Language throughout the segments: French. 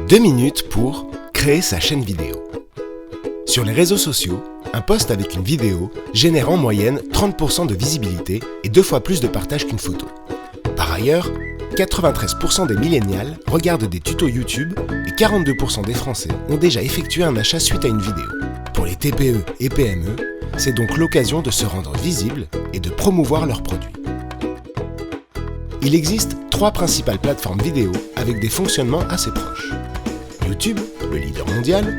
2 minutes pour créer sa chaîne vidéo. Sur les réseaux sociaux, un post avec une vidéo génère en moyenne 30% de visibilité et 2 fois plus de partages qu'une photo. Par ailleurs, 93% des millénials regardent des tutos YouTube et 42% des Français ont déjà effectué un achat suite à une vidéo. Pour les TPE et PME, c'est donc l'occasion de se rendre visible et de promouvoir leurs produits. Il existe 3 principales plateformes vidéo avec des fonctionnements assez proches. YouTube, le leader mondial,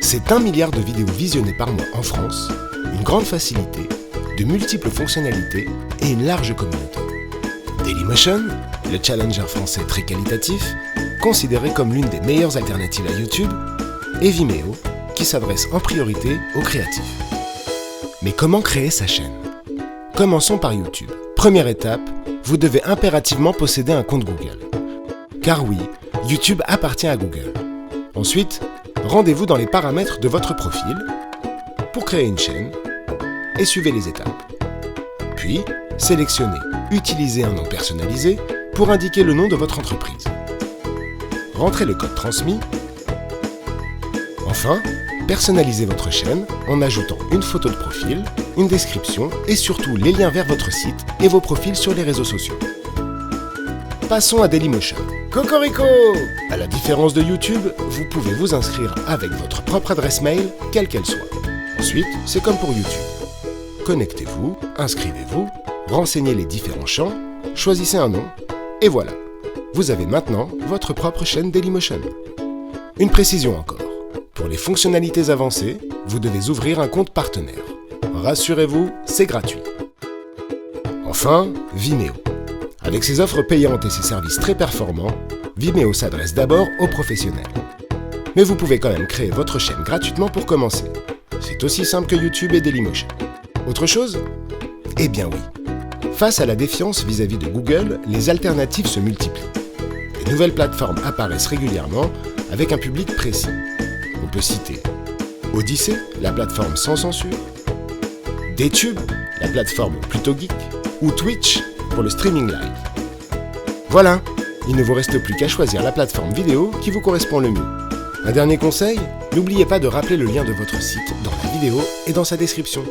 c'est 1 milliard de vidéos visionnées par mois en France, une grande facilité, de multiples fonctionnalités et une large communauté. Dailymotion, le challenger français très qualitatif, considéré comme l'une des meilleures alternatives à YouTube, et Vimeo, qui s'adresse en priorité aux créatifs. Mais comment créer sa chaîne ? Commençons par YouTube. Première étape, vous devez impérativement posséder un compte Google. Car oui, YouTube appartient à Google. Ensuite, rendez-vous dans les paramètres de votre profil pour créer une chaîne et suivez les étapes. Puis, sélectionnez « Utiliser un nom personnalisé » pour indiquer le nom de votre entreprise. Rentrez le code transmis. Enfin, personnalisez votre chaîne en ajoutant une photo de profil, une description et surtout les liens vers votre site et vos profils sur les réseaux sociaux. Passons à Dailymotion. Cocorico! À la différence de YouTube, vous pouvez vous inscrire avec votre propre adresse mail, quelle qu'elle soit. Ensuite, c'est comme pour YouTube. Connectez-vous, inscrivez-vous, renseignez les différents champs, choisissez un nom, et voilà. Vous avez maintenant votre propre chaîne Dailymotion. Une précision encore. Pour les fonctionnalités avancées, vous devez ouvrir un compte partenaire. Rassurez-vous, c'est gratuit. Enfin, Vimeo. Avec ses offres payantes et ses services très performants, Vimeo s'adresse d'abord aux professionnels. Mais vous pouvez quand même créer votre chaîne gratuitement pour commencer. C'est aussi simple que YouTube et Dailymotion. Autre chose ? Eh bien oui. Face à la défiance vis-à-vis de Google, les alternatives se multiplient. De nouvelles plateformes apparaissent régulièrement avec un public précis. On peut citer Odyssée, la plateforme sans censure, DTube, la plateforme plutôt geek, ou Twitch pour le streaming live. Voilà, il ne vous reste plus qu'à choisir la plateforme vidéo qui vous correspond le mieux. Un dernier conseil, n'oubliez pas de rappeler le lien de votre site dans la vidéo et dans sa description.